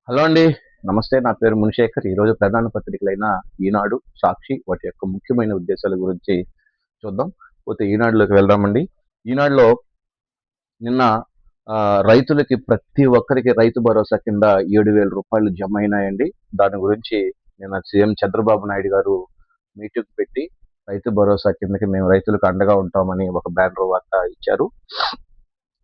Hello అండి. నమస్తే. నా పేరు మునిశేఖర్. ఈరోజు ప్రధాన పత్రికలైన ఈనాడు, సాక్షి వాటి యొక్క ముఖ్యమైన ఉద్దేశాల గురించి చూద్దాం. పోతే ఈనాడులోకి వెళ్దామండి. ఈనాడులో నిన్న రైతులకి ప్రతి ఒక్కరికి రైతు భరోసా కింద రూ. 7,000 జమైనాయండి. దాని గురించి నిన్న సీఎం చంద్రబాబు నాయుడు గారు మీటింగ్ పెట్టి రైతు భరోసా కిందకి మేము రైతులకు అండగా ఉంటామని ఒక బ్యానర్ వార్త ఇచ్చారు.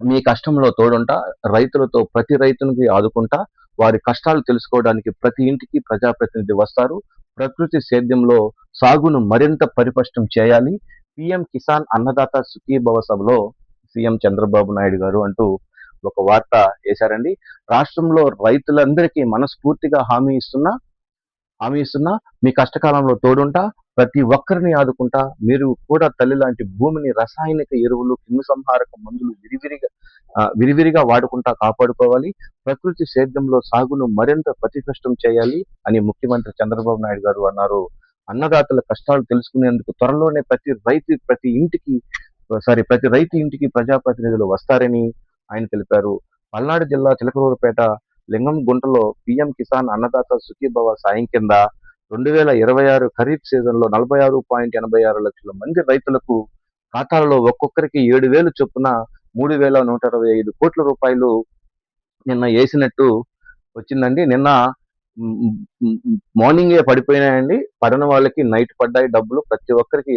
మీ కష్టంలో తోడుంటా, రైతులతో ప్రతి రైతునికి ఆదుకుంటా, వారి కష్టాలు తెలుసుకోవడానికి ప్రతి ఇంటికి ప్రజాప్రతినిధి వస్తారు. ప్రకృతి సేద్యంలో సాగును మరింత పరిపుష్టం చేయాలి. పీఎం కిసాన్ అన్నదాత సుఖీభవ సభలో సీఎం చంద్రబాబు నాయుడు గారు అంటూ ఒక వార్త వేశారండి. రాష్ట్రంలో రైతులందరికీ మనస్ఫూర్తిగా హామీ ఇస్తున్నా మీ కష్టకాలంలో తోడుంటా, ప్రతి ఒక్కరిని ఆదుకుంటా, మీరు కూడా తల్లి లాంటి భూమిని రసాయనిక ఎరువులు, క్రిమి సంహారక మందులు విరివిరిగా వాడుకుంటా కాపాడుకోవాలి. ప్రకృతి సేద్యంలో సాగును మరింత ప్రతిష్టం చేయాలి అని ముఖ్యమంత్రి చంద్రబాబు నాయుడు గారు అన్నారు. అన్నదాతల కష్టాలు తెలుసుకునేందుకు త్వరలోనే ప్రతి రైతు ఇంటికి ప్రజాప్రతినిధులు వస్తారని ఆయన తెలిపారు. పల్నాడు జిల్లా చిలకలూరుపేట లింగం గుంటలో పీఎం కిసాన్ అన్నదాత సుఖీభవ సాయం కింద 2026 ఖరీఫ్ సీజన్లో 46.86 లక్షల మంది రైతులకు ఖాతాలలో ఒక్కొక్కరికి 7,000 చొప్పున 3,125 కోట్ల రూపాయలు నిన్న వేసినట్టు వచ్చిందండి. నిన్న మార్నింగే పడిపోయినాయండి. పడని వాళ్ళకి నైట్ పడ్డాయి డబ్బులు. ప్రతి ఒక్కరికి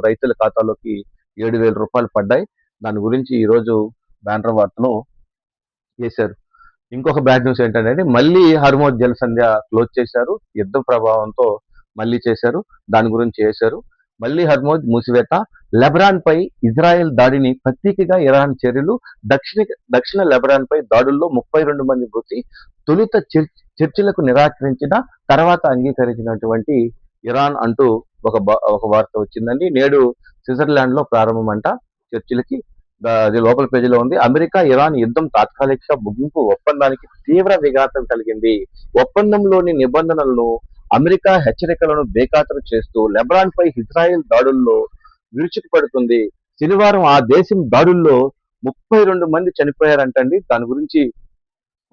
రైతుల ఖాతాలోకి 7,000 రూపాయలు పడ్డాయి. దాని గురించి ఈరోజు బ్యానర్ వార్తలో వేశారు. ఇంకొక బ్యాడ్ న్యూస్ ఏంటంటే మళ్ళీ హర్మోజ్ జలసంధ్య క్లోజ్ చేశారు. యుద్ధ ప్రభావంతో మళ్ళీ చేశారు. దాని గురించి వేశారు. మళ్ళీ హర్మోజ్ మూసివేత, లెబనాన్ పై ఇజ్రాయెల్ దాడిని ప్రతీకగా ఇరాన్ చర్యలు, దక్షిణ లెబనాన్ పై దాడుల్లో 32 మంది మృతి, తొలుత చర్చలకు నిరాకరించిన తర్వాత అంగీకరించినటువంటి ఇరాన్ అంటూ ఒక వార్త వచ్చిందండి. నేడు స్విట్జర్లాండ్ లో ప్రారంభం అంట చర్చలకి. అది లోపల పేజీలో ఉంది. అమెరికా ఇరాన్ యుద్ధం తాత్కాలిక ముగింపు ఒప్పందానికి తీవ్ర విఘాతం కలిగింది. ఒప్పందంలోని నిబంధనలను అమెరికా హెచ్చరికలను బేఖాతరు చేస్తూ లెబనాన్ పై ఇజ్రాయెల్ దాడుల్లో విరుచుకుపడుతుంది. శనివారం ఆ దేశం దాడుల్లో 32 మంది చనిపోయారంటండి. దాని గురించి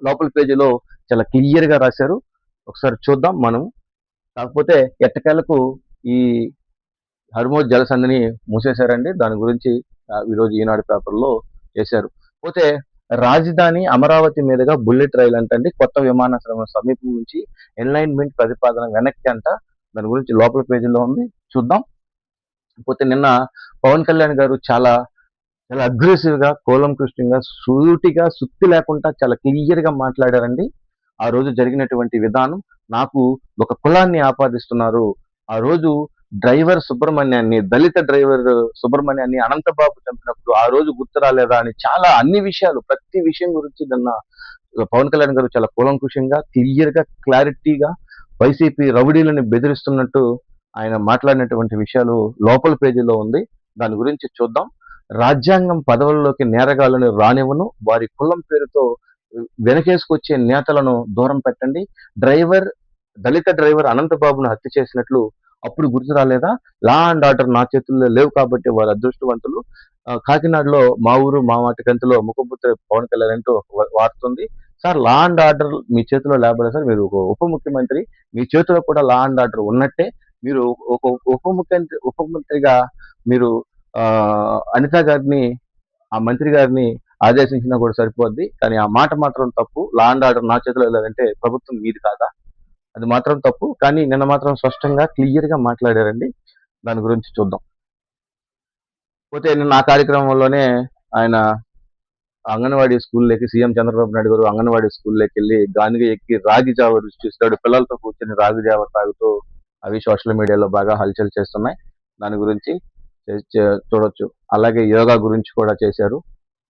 లోపల పేజీలో చాలా క్లియర్ గా రాశారు. ఒకసారి చూద్దాం మనం. కాకపోతే ఎట్టకేలకు ఈ హర్మోజ్ జలసంధిని మూసేశారండి. దాని గురించి ఈరోజు ఈనాడు పేపర్లో చేశారు. పోతే రాజధాని అమరావతి మీదుగా బుల్లెట్ రైలు అంటండి. కొత్త విమానాశ్రయం సమీపం నుంచి ఎన్లైన్మెంట్ ప్రతిపాదన వెనక్కి అంట. దాని గురించి లోపల పేజీలో ఉంది, చూద్దాం. పోతే నిన్న పవన్ కళ్యాణ్ గారు చాలా చాలా అగ్రెసివ్ గా, కూలంకృష్ణంగా, సూటిగా, సుత్తి లేకుండా చాలా క్లియర్ గా మాట్లాడారండి. ఆ రోజు జరిగినటువంటి విధానం, నాకు ఒక కులాన్ని ఆపాదిస్తున్నారు. ఆ రోజు దళిత డ్రైవర్ సుబ్రహ్మణ్యాన్ని అనంతబాబు చంపినప్పుడు ఆ రోజు గుర్తు రాలేదా అని చాలా ప్రతి విషయం గురించి నిన్న పవన్ కళ్యాణ్ గారు చాలా కూలంకుషంగా, క్లియర్ గా, క్లారిటీగా వైసీపీ రౌడీలను బెదిరిస్తున్నట్టు ఆయన మాట్లాడినటువంటి విషయాలు లోపల పేజీలో ఉంది. దాని గురించి చూద్దాం. రాజ్యాంగం పదవుల్లోకి నేరగాళ్లను రానివ్వను, వారి కులం పేరుతో వెనకేసుకొచ్చే నేతలను దూరం పెట్టండి. దళిత డ్రైవర్ అనంతబాబును హత్య చేసినట్లు అప్పుడు గుర్తు రాలేదా? లా అండ్ ఆర్డర్ నా చేతుల్లో లేవు కాబట్టి వారు అదృష్టవంతులు. కాకినాడలో మా ఊరు మా వాటికంతలో ముఖపుత్ర పవన్ కళ్యాణ్ అంటూ వాడుతుంది. సార్, లా అండ్ ఆర్డర్ మీ చేతిలో లేకపోతే సార్, మీరు ఒక ఉప ముఖ్యమంత్రి, మీ చేతిలో కూడా లా అండ్ ఆర్డర్ ఉన్నట్టే. మీరు ఒక ఉప ముఖ్యమంత్రిగా మీరు అనిత గారిని, ఆ మంత్రి గారిని ఆదేశించినా కూడా సరిపోద్ది. కానీ ఆ మాట మాత్రం తప్పు. లా అండ్ ఆర్డర్ నా చేతిలో లేదంటే ప్రభుత్వం మీది కాదా? అది మాత్రం తప్పు. కానీ నిన్న మాత్రం స్పష్టంగా క్లియర్ గా మాట్లాడారండి. దాని గురించి చూద్దాం. పోతే నిన్న ఆ కార్యక్రమంలోనే ఆయన అంగన్వాడీ స్కూల్లోకి, సీఎం చంద్రబాబు నాయుడు గారు అంగన్వాడీ స్కూల్లోకి వెళ్ళి గానిగా ఎక్కి రాగి జావ రుచి చూస్తాడు. పిల్లలతో కూర్చొని రాగి జావ తాగుతూ అవి సోషల్ మీడియాలో బాగా హల్చల్ చేస్తున్నాయి. దాని గురించి చూడొచ్చు. అలాగే యోగా గురించి కూడా చేశారు.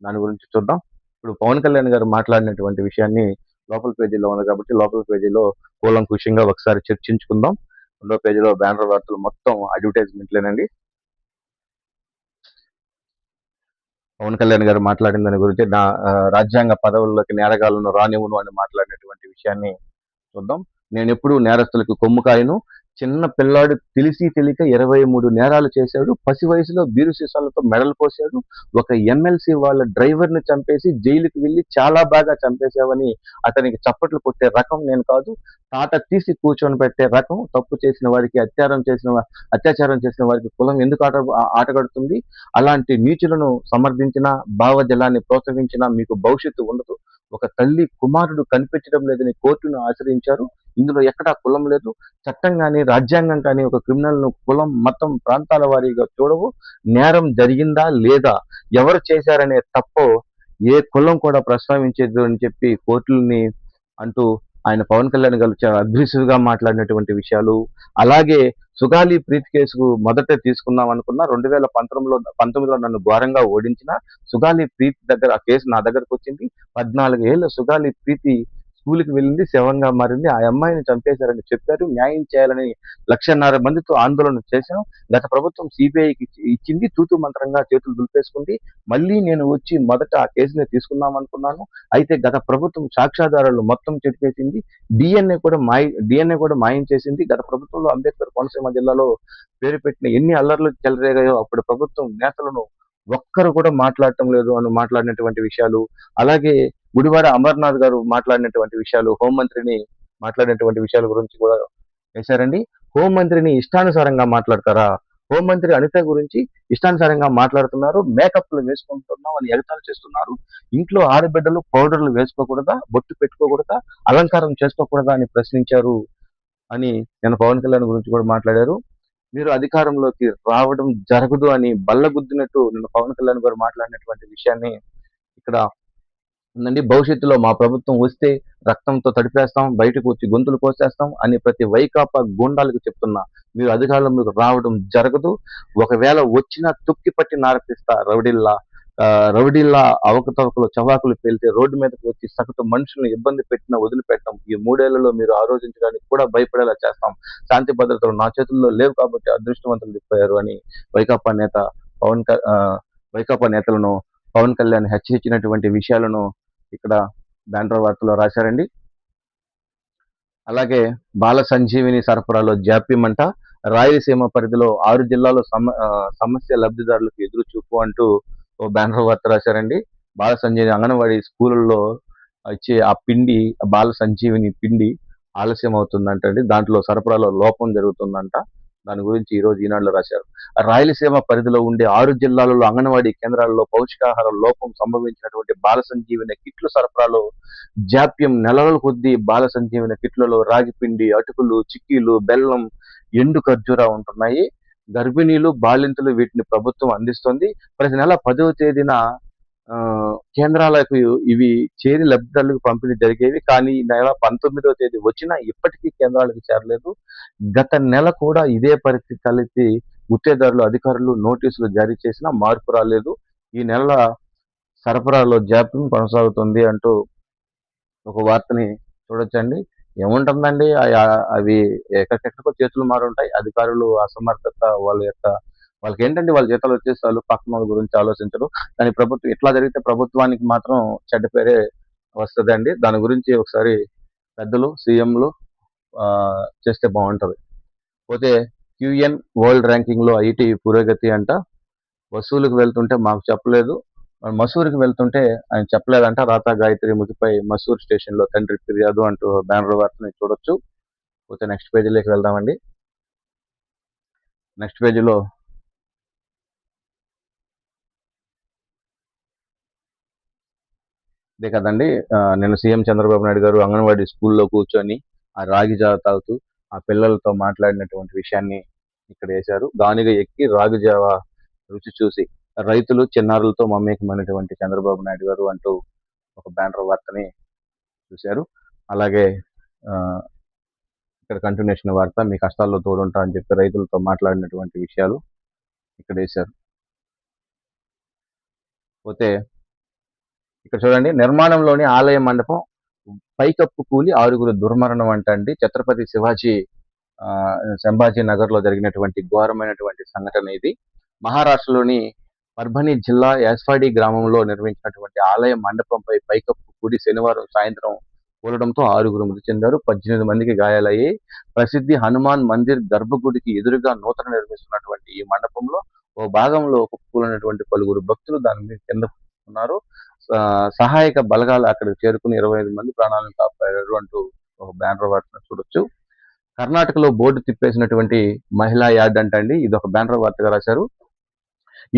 దాని గురించి చూద్దాం. ఇప్పుడు పవన్ కళ్యాణ్ గారు మాట్లాడినటువంటి విషయాన్ని లోపల పేజీలో ఉంది కాబట్టి లోపల పేజీలో కూలంకుషంగా ఒకసారి చర్చించుకుందాం. రెండో పేజీలో బ్యానర్ వార్తలు మొత్తం అడ్వర్టైజ్మెంట్లేనండి. పవన్ కళ్యాణ్ గారు మాట్లాడిన దాని గురించి, రాజ్యాంగ పదవుల్లోకి నేరగాళ్లను రానివ్వను అని మాట్లాడినటువంటి విషయాన్ని చూద్దాం. నేను ఎప్పుడు నేరస్తులకు కొమ్ము కాయను, చిన్న పిల్లాడు తెలిసి తెలియక 23 నేరాలు చేశాడు. పసి వయసులో బీరు సీసాలతో మెడలు కోసాడు. ఒక ఎమ్మెల్సీ వాళ్ళ డ్రైవర్‌ని చంపేసి జైలుకి వెళ్లి చాలా బాగా చంపేశావని అతనికి చప్పట్లు కొట్టే రకం నేను కాదు. తాట తీసి కూర్చొని పెట్టే రకం. తప్పు చేసిన వారికి అత్యాచారం చేసిన వారికి కులం ఎందుకు ఆటగడుతుంది? అలాంటి నీచులను సమర్థించినా, భావజాలాన్ని ప్రోత్సహించినా మీకు భవిష్యత్తు ఉండదు. ఒక తల్లి కుమారుడు కనిపించడం లేదని కోర్టును ఆశ్రయించారు. ఇందులో ఎక్కడా కులం లేదు. చట్టం గాని, రాజ్యాంగం కానీ ఒక క్రిమినల్‌ను కులం, మతం, ప్రాంతాల వారీగా చూడవు. నేరం జరిగిందా? లేదా? ఎవరు చేశారనే తప్పో ఏ కులం కూడా ప్రస్తావించదు అని చెప్పి కోర్టులని అంటూ ఆయన పవన్ కళ్యాణ్ గారు చాలా అగ్రెసివ్‌గా మాట్లాడినటువంటి విషయాలు. అలాగే సుగాలి ప్రీతి కేసుకు మొదట తీసుకుందాం అనుకున్నా. 2019లో నన్ను ఘోరంగా ఓడించిన సుగాలి ప్రీతి దగ్గర ఆ కేసు నా దగ్గరకొచ్చింది. 14 ఏళ్ల సుగాలి ప్రీతి స్కూల్‌కి వెళ్ళింది. శవంగా మారింది. ఆ అమ్మాయిని చంపేశారని చెప్పారు. న్యాయం చేయాలని 1,50,000 మందితో ఆందోళన చేశాం. గత ప్రభుత్వం సీబీఐకి ఇచ్చింది. తూతూ మంత్రంగా చేతులు దులిపేసుకుంది. మళ్ళీ నేను వచ్చి మొదట ఆ కేసుని తీసుకుందాం అనుకున్నాను. అయితే గత ప్రభుత్వం సాక్ష్యాధారాలు మొత్తం చెరిపేసింది. డీఎన్ఏ కూడా మాయం చేసింది. గత ప్రభుత్వంలో అంబేద్కర్ కోనసీమ జిల్లాలో పేరు పెట్టిన ఎన్ని అల్లర్లు చెలరేగాయో అప్పుడు ప్రభుత్వం నేతలను ఒక్కరు కూడా మాట్లాడటం లేదు అని మాట్లాడినటువంటి విషయాలు. అలాగే గుడివాడ అమర్నాథ్ గారు మాట్లాడినటువంటి విషయాలు, హోంమంత్రిని మాట్లాడినటువంటి విషయాల గురించి కూడా వేశారండి. హోంమంత్రిని ఇష్టానుసారంగా మాట్లాడతారా? హోంమంత్రి అనిత గురించి ఇష్టానుసారంగా మాట్లాడుతున్నారు. మేకప్లు వేసుకుంటున్నాం అని ఎగతాళి చేస్తున్నారు. ఇంట్లో ఆడబిడ్డలు పౌడర్లు వేసుకోకూడదా? బొట్టు పెట్టుకోకూడదా? అలంకారం చేసుకోకూడదా అని ప్రశ్నించారు అని నేను పవన్ కళ్యాణ్ గురించి కూడా మాట్లాడారు. మీరు అధికారంలోకి రావడం జరగదు అని బల్లగుద్దినట్టు నిన్న పవన్ కళ్యాణ్ గారు మాట్లాడినటువంటి విషయాన్ని ఇక్కడ ఉందండి. భవిష్యత్తులో మా ప్రభుత్వం వస్తే రక్తంతో తడిపేస్తాం, బయటకు వచ్చి గొంతులు కోసేస్తాం అని ప్రతి వైకాపా గూండాలకు చెప్తున్నా. మీరు అధికారంలోకి రావడం జరగదు. ఒకవేళ వచ్చినా తొక్కి పట్టి నారపిస్తా రౌడీల్లా. రౌడీల్లా అవకతవకలు చవాకులు పేలితే రోడ్డు మీదకి వచ్చి సగటు మనుషులను ఇబ్బంది పెట్టినా వదిలిపెట్టం. ఈ 3 ఏళ్లలో మీరు ఆలోచించడానికి కూడా భయపడేలా చేస్తాం. శాంతి భద్రతలు నా చేతుల్లో లేవు కాబట్టి అదృష్టవంతులు దిగిపోయారు అని వైకాపా నేత పవన్ క ఆహ్, వైకాపా నేతలను పవన్ కళ్యాణ్ హెచ్చరించినటువంటి విషయాలను ఇక్కడ బ్యానర్ వార్తలో రాశారండి. అలాగే బాల సంజీవిని సరఫరాలో జాప్యమంట. రాయలసీమ పరిధిలో 6 జిల్లాల్లో సమస్య లబ్ధిదారులకు ఎదురు చూపు అంటూ ఓ బ్యానర్ వార్త రాశారండి. బాల సంజీవిని అంగన్వాడీ స్కూళ్ళల్లో ఇచ్చే ఆ పిండి, బాల సంజీవిని పిండి ఆలస్యం అవుతుందంటండి. దాంట్లో సరఫరాలో లోపం జరుగుతుందంట. దాని గురించి ఈరోజు ఈనాడులో రాశారు. రాయలసీమ పరిధిలో ఉండే 6 జిల్లాలలో అంగన్వాడీ కేంద్రాల్లో పౌష్టికాహార లోపం సంభవించినటువంటి బాల సంజీవిని కిట్ల సరఫరాలో జాప్యం. నెలల కొద్దీ బాల సంజీవిని కిట్లలో రాగి పిండి, అటుకులు, చిక్కీలు, బెల్లం, ఎండు ఖర్జూరా ఉంటున్నాయి. గర్భిణీలు, బాలింతలు వీటిని ప్రభుత్వం అందిస్తోంది. ప్రతి నెల 10వ తేదీన కేంద్రాలకు ఇవి చేరి లబ్ధిదారులకు పంపిణీ జరిగేవి. కానీ ఈ నెల 19వ తేదీ వచ్చినా ఇప్పటికీ కేంద్రాలకు చేరలేదు. గత నెల కూడా ఇదే పరిస్థితి తలెత్తి గుత్తేదారులు, అధికారులు నోటీసులు జారీ చేసినా మార్పు రాలేదు. ఈ నెల సరఫరాలో జాప్యం కొనసాగుతుంది అంటూ ఒక వార్తని చూడొచ్చండి. ఏముంటుందండి అవి ఎక్కడికెక్కడికో చేతులు మారుంటాయి. అధికారులు అసమర్థత వాళ్ళకేంటంటే వాళ్ళ జీతాలు వచ్చేసాలు పక్కనోళ్ళ గురించి ఆలోచించరు. కానీ ప్రభుత్వం ఇట్లా జరిగితే ప్రభుత్వానికి మాత్రం చెడ్డ పేరే వస్తదండి. దాని గురించి ఒకసారి పెద్దలు, సీఎంలు చేస్తే బాగుంటది. పోతే క్యూఎన్ వరల్డ్ ర్యాంకింగ్ లో ఐటీ పురోగతి అంట. వసూలుకు వెళ్తుంటే మాకు చెప్పలేదు. మసూరుకి వెళ్తుంటే ఆయన చెప్పలేదంట. రాతా గాయత్రి మృతిపై మసూర్ స్టేషన్ లో తండ్రి ఫిర్యాదు అంటూ బ్యానర్ వార్తని చూడొచ్చు. పోతే నెక్స్ట్ పేజీలోకి వెళ్దామండి. నెక్స్ట్ పేజీలో ఇదే కదండి. నిన్న సీఎం చంద్రబాబు నాయుడు గారు అంగన్వాడీ స్కూల్లో కూర్చొని ఆ రాగి జావ తాగుతూ ఆ పిల్లలతో మాట్లాడినటువంటి విషయాన్ని ఇక్కడ వేశారు. గానుగ ఎక్కి రాగి జావ రుచి చూసి రైతులు, చిన్నారులతో మమేకమైనటువంటి చంద్రబాబు నాయుడు గారు అంటూ ఒక బ్యానర్ వార్తని చూశారు. అలాగే ఇక్కడ కంటిన్యూషన్ వార్త, మీ కష్టాల్లో తోడుంటా అని చెప్పి రైతులతో మాట్లాడినటువంటి విషయాలు ఇక్కడ వేశారు. పోతే ఇక్కడ చూడండి, నిర్మాణంలోని ఆలయ మండపం పైకప్పు కూలి 6గురు దుర్మరణం అంటండి. ఛత్రపతి సంభాజీ నగర్ లో జరిగినటువంటి ఘోరమైనటువంటి సంఘటన ఇది. మహారాష్ట్రలోని పర్భని జిల్లా యాస్వాడి గ్రామంలో నిర్మించినటువంటి ఆలయ మండపంపై పైకప్పు కూలి శనివారం సాయంత్రం కూలడంతో 6గురు మృతి చెందారు. 18 మందికి గాయాలయ్యాయి. ప్రసిద్ధి హనుమాన్ మందిర్ గర్భగుడికి ఎదురుగా నూతన నిర్మిస్తున్నటువంటి ఈ మండపంలో ఓ భాగంలో కూలినటువంటి పలువురు భక్తులు దాని మీద కింద ఉన్నారు. సహాయక బలగాలు అక్కడికి చేరుకుని 25 మంది ప్రాణాలను కాపాడారు అంటూ ఒక బ్యానర్ వార్తను చూడొచ్చు. కర్ణాటకలో బోర్డు తిప్పేసినటువంటి మహిళా యార్డ్ అంటండి. ఇది ఒక బ్యానర్ వార్తగా రాశారు.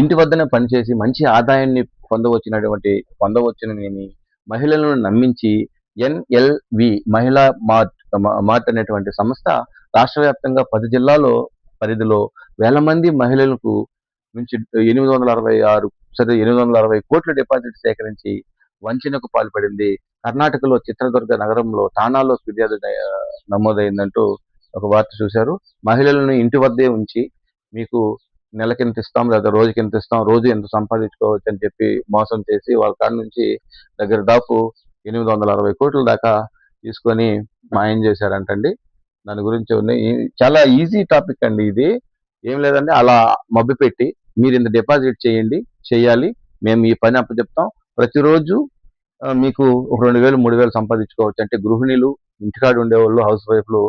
ఇంటి వద్దనే పనిచేసి మంచి ఆదాయాన్ని పొందవచ్చునని మహిళలను నమ్మించి ఎన్ఎల్వి మహిళా మార్ట్ అనేటువంటి సంస్థ రాష్ట్ర వ్యాప్తంగా 10 జిల్లాలో పరిధిలో వేల మంది మహిళలకు నుంచి 860 కోట్ల డిపాజిట్ సేకరించి వంచనకు పాల్పడింది. కర్ణాటకలో చిత్రదుర్గ నగరంలో ఠాణాలో ఫిర్యాదు నమోదైందంటూ ఒక వార్త చూశారు. మహిళలను ఇంటి వద్దే ఉంచి మీకు నెలకి ఎంత ఇస్తాం లేదా రోజుకి ఎంత ఇస్తాం, రోజు ఎంత సంపాదించుకోవచ్చు అని చెప్పి మోసం చేసి వాళ్ళ కాడ నుంచి దగ్గర దాపు 860 కోట్ల దాకా తీసుకొని మాయం చేశారంటండి. దాని గురించి చాలా ఈజీ టాపిక్ అండి ఇది. ఏం లేదండి, అలా మభ్యపెట్టి మీరు ఇంత డిపాజిట్ చేయాలి, మేము ఈ పని అప్పచెప్తాం, ప్రతిరోజు మీకు ఒక 2000 3000 సంపాదించుకోవచ్చు అంటే గృహిణులు, ఇంటికాడ ఉండేవాళ్ళు, హౌస్ వైఫ్లు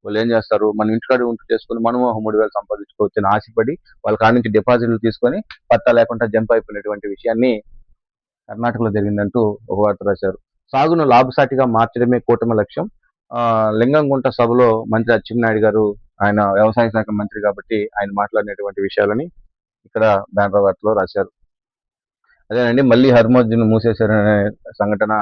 వాళ్ళు ఏం చేస్తారు, మనం ఇంటికాడ ఉంటూ చేసుకుని మనము 3000 సంపాదించుకోవచ్చు అని ఆశపడి వాళ్ళ కాడ నుంచి డిపాజిట్లు తీసుకొని పత్తా లేకుండా జంప్ అయిపోయినటువంటి విషయాన్ని కర్ణాటకలో జరిగిందంటూ ఒక వార్త రాశారు. సాగును లాభసాటిగా మార్చడమే కూటమి లక్ష్యం. లింగంగుంట సభలో మంత్రి అచ్చెన్నాయుడు గారు, ఆయన వ్యవసాయ శాఖ మంత్రి కాబట్టి ఆయన మాట్లాడినటువంటి విషయాలని ఇక్కడ బ్యానర్ వార్తలో రాశారు. అదేనండి, మళ్ళీ హర్మోజ్ను మూసేశారనే సంఘటన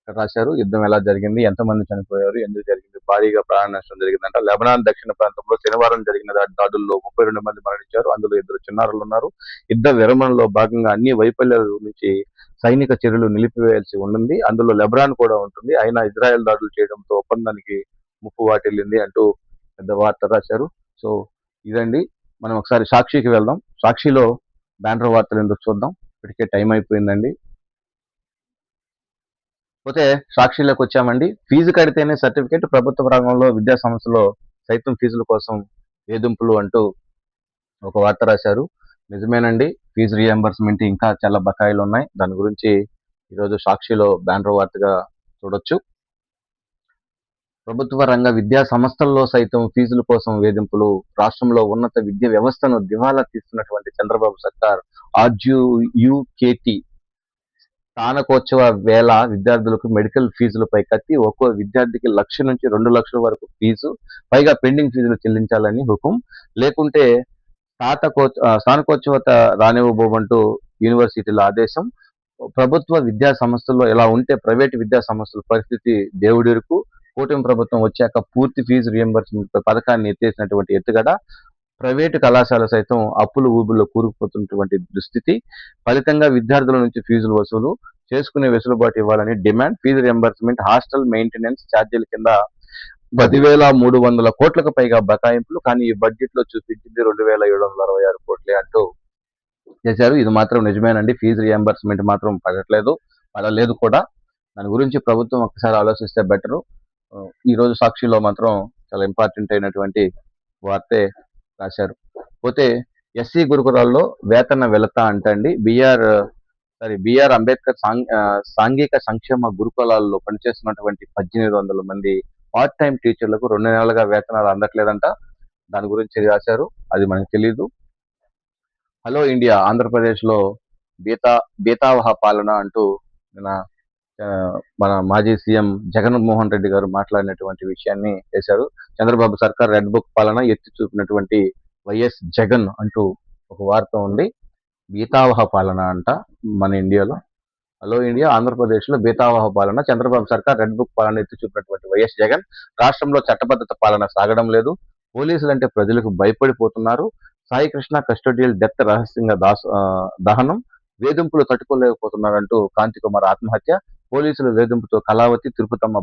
రాశారు. యుద్ధం ఎలా జరిగింది, ఎంతమంది చనిపోయారు, ఎందుకు జరిగింది, భారీగా ప్రాణ నష్టం జరిగిందంట. లెబనాన్ దక్షిణ ప్రాంతంలో శనివారం జరిగిన దాడుల్లో 32 మంది మరణించారు. అందులో 2 చిన్నారులు ఉన్నారు. యుద్ధ విరమణలో భాగంగా అన్ని వైఫల్యాల నుంచి సైనిక చర్యలు నిలిపివేయాల్సి ఉంటుంది. అందులో లెబనాన్ కూడా ఉంటుంది. అయినా ఇజ్రాయెల్ దాడులు చేయడంతో ఒప్పందానికి ముప్పు వాటిల్లింది అంటూ పెద్ద వార్త రాశారు. సో ఇదండి, మనం ఒకసారి సాక్షికి వెళ్దాం. సాక్షిలో బ్యానర్ వార్తలు ఎందుకు చూద్దాం, ఇప్పటికే టైం అయిపోయిందండి. పోతే సాక్షిలోకి వచ్చామండి. ఫీజు కడితేనే సర్టిఫికేట్, ప్రభుత్వ రంగంలో విద్యా సంస్థలో సైతం ఫీజుల కోసం వేధింపులు అంటూ ఒక వార్త రాశారు. నిజమేనండి, ఫీజు రియంబర్స్మెంట్ ఇంకా చాలా బకాయిలు ఉన్నాయి. దాని గురించి ఈరోజు సాక్షిలో బ్యానర్ వార్తగా చూడొచ్చు. ప్రభుత్వ రంగ విద్యా సంస్థల్లో సైతం ఫీజుల కోసం వేధింపులు. రాష్ట్రంలో ఉన్నత విద్య వ్యవస్థను దివాలా తీస్తున్నటువంటి చంద్రబాబు సర్కార్ ఆర్యుకేటి స్థానకోత్సవ వేళ విద్యార్థులకు మెడికల్ ఫీజులపై కత్తి. ఒక్కో విద్యార్థికి 1,00,000 నుంచి 2,00,000 వరకు ఫీజు, పైగా పెండింగ్ ఫీజులు చెల్లించాలని హుకుం. లేకుంటే స్థానకోత్సవత రానివ్వబోమంటూ యూనివర్సిటీల ఆదేశం. ప్రభుత్వ విద్యా సంస్థల్లో ఇలా ఉంటే ప్రైవేటు విద్యా సంస్థల పరిస్థితి దేవుడిరుకు. కూటమి ప్రభుత్వం వచ్చాక పూర్తి ఫీజు రియంబర్స్మెంట్ పథకాన్ని ఎత్తేసినటువంటి ఎత్తుగడ. ప్రైవేటు కళాశాల సైతం అప్పుల ఊబిలో కూరుకుపోతున్నటువంటి దుస్థితి. ఫలితంగా విద్యార్థుల నుంచి ఫీజులు వసూలు చేసుకునే వెసులుబాటు ఇవ్వాలని demand. Fee reimbursement, hostel maintenance ఛార్జీల కింద 10,300 కోట్లకు పైగా బకాయింపులు. కానీ ఈ బడ్జెట్ లో చూపించింది 2,766 కోట్లే అంటూ చేశారు. ఇది మాత్రం నిజమేనండి, ఫీజు రియంబర్స్మెంట్ మాత్రం పడలేదు కూడా. దాని గురించి ప్రభుత్వం ఒకసారి ఆలోచిస్తే బెటరు. ఈ రోజు సాక్షిలో మాత్రం చాలా ఇంపార్టెంట్ అయినటువంటి వార్తే రాశారు. పోతే ఎస్సీ గురుకులాల్లో వేతన వెలత అంటండి. బిఆర్ అంబేద్కర్ సాంఘిక సంక్షేమ గురుకులాల్లో పనిచేస్తున్నటువంటి 1,800 మంది పార్ట్ టైం టీచర్లకు 2 నెలలుగా వేతనాలు అందట్లేదంట. దాని గురించి రాశారు, అది మనకు తెలీదు. హలో ఇండియా, ఆంధ్రప్రదేశ్ లో బీతావహ పాలన అంటూ మన మాజీ సీఎం జగన్మోహన్ రెడ్డి గారు మాట్లాడినటువంటి విషయాన్ని చేశారు. చంద్రబాబు సర్కార్ రెడ్ బుక్ పాలన ఎత్తి చూపినటువంటి వైఎస్ జగన్ అంటూ ఒక వార్త ఉంది. బీతావహ పాలన అంట మన ఇండియాలో. హలో ఇండియా, ఆంధ్రప్రదేశ్ లో బీతావహ పాలన, చంద్రబాబు సర్కార్ రెడ్ బుక్ పాలన ఎత్తి చూపినటువంటి వైఎస్ జగన్. రాష్ట్రంలో చట్టబద్ధత పాలన సాగడం లేదు. పోలీసులంటే ప్రజలకు భయపడిపోతున్నారు. సాయి కృష్ణ కస్టోడియల్ డెత్ రహస్యంగా దహనం. వేధింపులు తట్టుకోలేకపోతున్నారంటూ కాంతికుమార్ ఆత్మహత్య. పోలీసుల వేధింపుతో కళావతి, తిరుపతమ్మ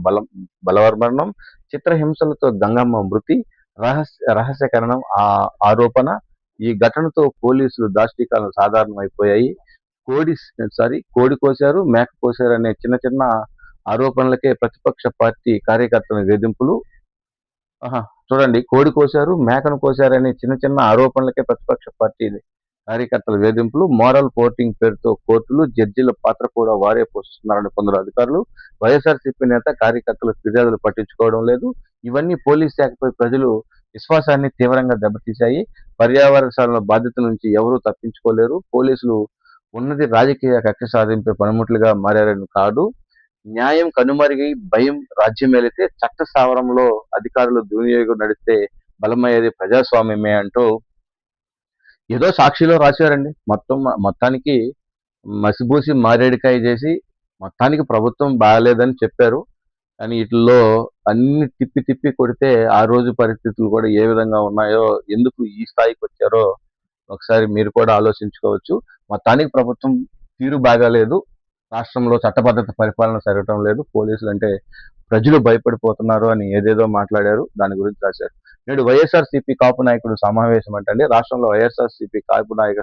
బలవర్మరణం. చిత్రహింసలతో గంగమ్మ మృతి. రహస్యకరణం ఆరోపణ. ఈ ఘటనతో పోలీసులు దాష్టీకాలను సాధారణమైపోయాయి. కోడి కోశారు, మేక కోశారు అనే చిన్న చిన్న ఆరోపణలకే ప్రతిపక్ష పార్టీ కార్యకర్తల వేధింపులు. చూడండి, కోడి కోశారు, మేకను కోశారు అనే చిన్న చిన్న ఆరోపణలకే ప్రతిపక్ష పార్టీ కార్యకర్తల వేధింపులు. మోరల్ పోర్టింగ్ పేరుతో కోర్టులు, జడ్జిల పాత్ర కూడా వారే పోషిస్తున్నారని కొందరు అధికారులు. వైఎస్ఆర్సీపీ నేత కార్యకర్తలు ఫిర్యాదులు పట్టించుకోవడం లేదు. ఇవన్నీ పోలీస్ శాఖపై ప్రజలు విశ్వాసాన్ని తీవ్రంగా దెబ్బతీశాయి. పర్యావరణ బాధ్యత నుంచి ఎవరూ తప్పించుకోలేరు. పోలీసులు ఉన్నది రాజకీయ కక్ష సాధింపే పనిముట్లుగా మారారని కాదు. న్యాయం కనుమరుగై భయం రాజ్యమేలితే చట్ట స్థావరంలో అధికారులు దుర్వినియోగం నడిస్తే బలమయ్యేది ప్రజాస్వామ్యమే అంటూ ఏదో సాక్షిలో రాశారండి. మొత్తానికి మసిబూసి మారేడికాయ చేసి మొత్తానికి ప్రభుత్వం బాగాలేదని చెప్పారు. కానీ వీటిల్లో అన్ని తిప్పి తిప్పి కొడితే ఆ రోజు పరిస్థితులు కూడా ఏ విధంగా ఉన్నాయో, ఎందుకు ఈ స్థాయికి వచ్చారో ఒకసారి మీరు కూడా ఆలోచించుకోవచ్చు. మొత్తానికి ప్రభుత్వం తీరు బాగాలేదు. రాష్ట్రంలో చట్టబద్ధత పరిపాలన జరగటం లేదు. పోలీసులు అంటే ప్రజలు భయపడిపోతున్నారు అని ఏదేదో మాట్లాడారు. దాని గురించి రాశారు. నేడు వైఎస్ఆర్సీపీ కాపు నాయకుడు సమావేశం అంటే రాష్ట్రంలో వైఎస్ఆర్సీపీ కాపు నాయక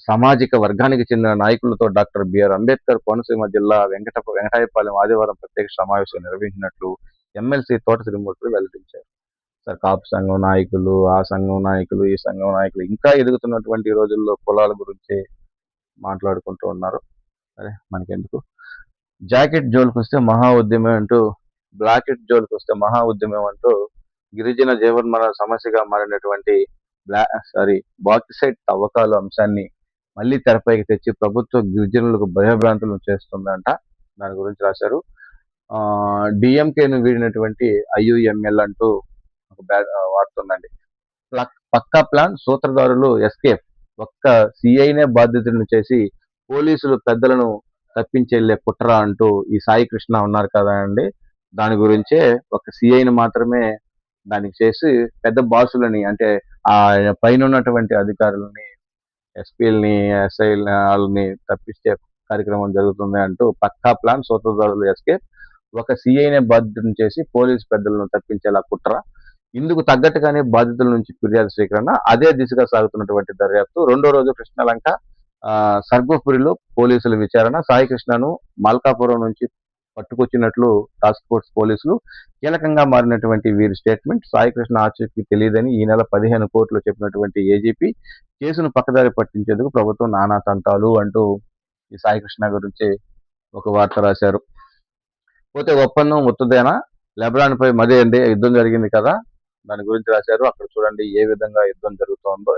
సామాజిక వర్గానికి చెందిన నాయకులతో డాక్టర్ బిఆర్ అంబేద్కర్ కోనసీమ జిల్లా వెంకటాయపాలెం ఆదివారం ప్రత్యేక సమావేశం నిర్వహించినట్లు ఎమ్మెల్సీ తోట శ్రీమూర్తులు వెల్లడించారు. సార్ కాపు సంఘం నాయకులు, ఆ సంఘం నాయకులు, ఈ సంఘం నాయకులు ఇంకా ఎదుగుతున్నటువంటి రోజుల్లో కులాల గురించి మాట్లాడుకుంటూ ఉన్నారు. అరే మనకెందుకు. జాకెట్ జోలికి వస్తే మహా ఉద్యమం అంటూ, బ్లాకెట్ జోలికి వస్తే మహా ఉద్యమం అంటూ గిరిజన జీవన్మరణ సమస్యగా మారినటువంటి బాక్సైట్ తవ్వకాలు అంశాన్ని మళ్ళీ తెరపైకి తెచ్చి ప్రభుత్వ గిరిజనులకు భయభ్రాంతులను చేస్తుందంట. దాని గురించి రాశారు. డిఎంకేను వీడినటువంటి ఐయుఎంఎల్ అంటూ ఒక వార్త ఉందండి. పక్కా ప్లాన్, సూత్రధారులు ఎస్కేప్. ఒక్క సిఐనే బాధ్యతలను చేసి పోలీసులు పెద్దలను తప్పించెళ్లే కుట్ర అంటూ ఈ సాయి కృష్ణ ఉన్నారు కదా అండి. దాని గురించే ఒక సిఐని మాత్రమే దానికి చేసి పెద్ద బాసులని అంటే ఆ పైన ఉన్నటువంటి అధికారులని, ఎస్పీలని, ఎస్ఐలని వాళ్ళని తప్పించే కార్యక్రమం జరుగుతుంది అంటూ పక్కా ప్లాన్, సూత్రధారులు ఎస్కేప్. ఒక సిఐనే బాధ్యతను చేసి పోలీసు పెద్దలను తప్పించేలా కుట్ర. ఇందుకు తగ్గట్టుగానే బాధితుల నుంచి ఫిర్యాదు స్వీకరణ. అదే దిశగా సాగుతున్నటువంటి దర్యాప్తు. రెండో రోజు కృష్ణలంక సర్గోపురిలో పోలీసుల విచారణ. సాయి కృష్ణను మల్కాపురం నుంచి పట్టుకొచ్చినట్లు టాస్క్ ఫోర్స్ పోలీసులు. కీలకంగా మారినటువంటి వీరి స్టేట్మెంట్. సాయి కృష్ణ ఆచూకీ తెలియదని ఈ నెల 15 కోర్టులో చెప్పినటువంటి ఏజీపీ కేసును పక్కదారి పట్టించేందుకు ప్రభుత్వం నానా తంటాలు అంటూ ఈ సాయి కృష్ణ గురించి ఒక వార్త రాశారు. పోతే ఒప్పందం ఒత్తుదేనా, లెబనాన్ పై మదే యుద్ధం జరిగింది కదా, దాని గురించి రాశారు. అక్కడ చూడండి ఏ విధంగా యుద్ధం జరుగుతోందో,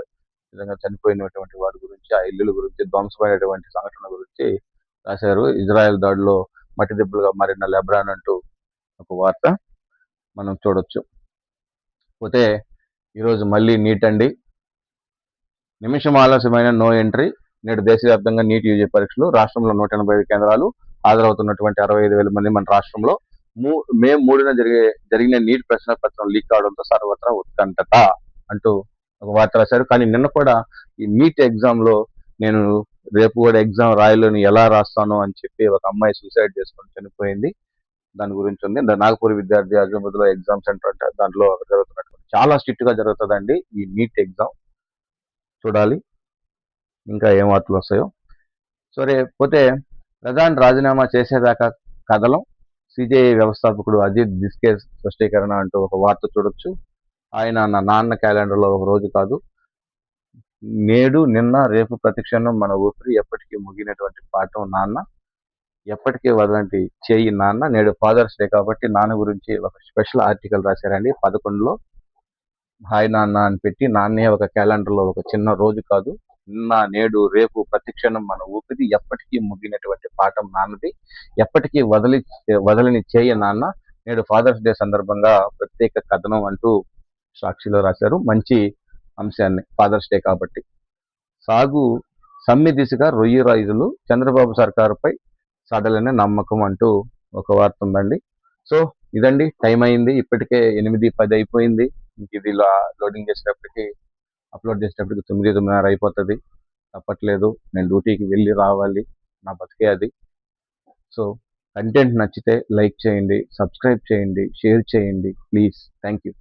విధంగా చనిపోయినటువంటి వారి గురించి, ఆ ఇల్లుల గురించి, ధ్వంసమైనటువంటి సంఘటన గురించి రాశారు. ఇజ్రాయెల్ దాడిలో మట్టి దెబ్బలుగా మారిన లెబనాన్ అంటూ ఒక వార్త మనం చూడొచ్చు. పోతే ఈరోజు మళ్ళీ నీట్ అండి. నిమిషం ఆలస్యమైన నో ఎంట్రీ. నేడు దేశవ్యాప్తంగా నీట్ యూజీ పరీక్షలు. రాష్ట్రంలో 185 కేంద్రాలు. హాజరవుతున్నటువంటి 65,000 మంది మన రాష్ట్రంలో. మే 3న జరిగిన నీట్ ప్రశ్న పత్రం లీక్ కావడంతో సర్వత్రా ఉత్కంఠత అంటూ ఒక వార్త రాశారు. కానీ నిన్న కూడా ఈ నీట్ ఎగ్జామ్ లో నేను రేపు కూడా ఎగ్జామ్ రాయలేను, ఎలా రాస్తాను అని చెప్పి ఒక అమ్మాయి సూసైడ్ చేసుకొని చనిపోయింది. దాని గురించి ఉంది. నాగపూర్ విద్యార్థి అజాముద్లో ఎగ్జామ్ సెంటర్ అంటే దాంట్లో జరుగుతున్నటువంటి చాలా స్ట్రిక్ట్ గా జరుగుతుందండి ఈ నీట్ ఎగ్జామ్. చూడాలి ఇంకా ఏం వార్తలు వస్తాయో. సరే పోతే ప్రధాని రాజీనామా చేసేదాకా కదలం. సిజేఐ వ్యవస్థాపకుడు అజిత్ దిస్కే స్పష్టీకరణ అంటూ ఒక వార్త చూడొచ్చు. ఆయన నా నాన్న క్యాలెండర్లో ఒక రోజు కాదు, నేడు, నిన్న, రేపు ప్రతిక్షణం మన ఊపిరి, ఎప్పటికీ ముగినటువంటి పాఠం నాన్న, ఎప్పటికీ వదలంటి చేయి నాన్న. నేడు ఫాదర్స్ డే కాబట్టి నాన్న గురించి ఒక స్పెషల్ ఆర్టికల్ రాశారండి 11లో. హాయ్ నాన్న అని పెట్టి, నాన్నే ఒక క్యాలెండర్లో ఒక చిన్న రోజు కాదు, నిన్న, నేడు, రేపు ప్రతిక్షణం మన ఊపిరి, ఎప్పటికీ ముగినటువంటి పాఠం నాన్నది, ఎప్పటికీ వదలని చేయ నాన్న. నేడు ఫాదర్స్ డే సందర్భంగా ప్రత్యేక కథనం అంటూ సాక్షిలో రాశారు. మంచి అంశాన్ని, ఫాదర్స్ డే కాబట్టి. సాగు సమ్మె దిశగా రొయ్యి రైతులు, చంద్రబాబు సర్కారుపై సడలని నమ్మకం అంటూ ఒక వార్త ఉందండి. సో ఇదండి, టైం అయింది. ఇప్పటికే 8:10 అయిపోయింది. ఇది ఇలా లోడింగ్ చేసేటప్పటికి, అప్లోడ్ చేసేటప్పటికి 9:30 అయిపోతుంది. తప్పట్లేదు, నేను డ్యూటీకి వెళ్ళి రావాలి, నా బతికే అది. సో కంటెంట్ నచ్చితే లైక్ చేయండి, సబ్స్క్రైబ్ చేయండి, షేర్ చేయండి ప్లీజ్. Thank you.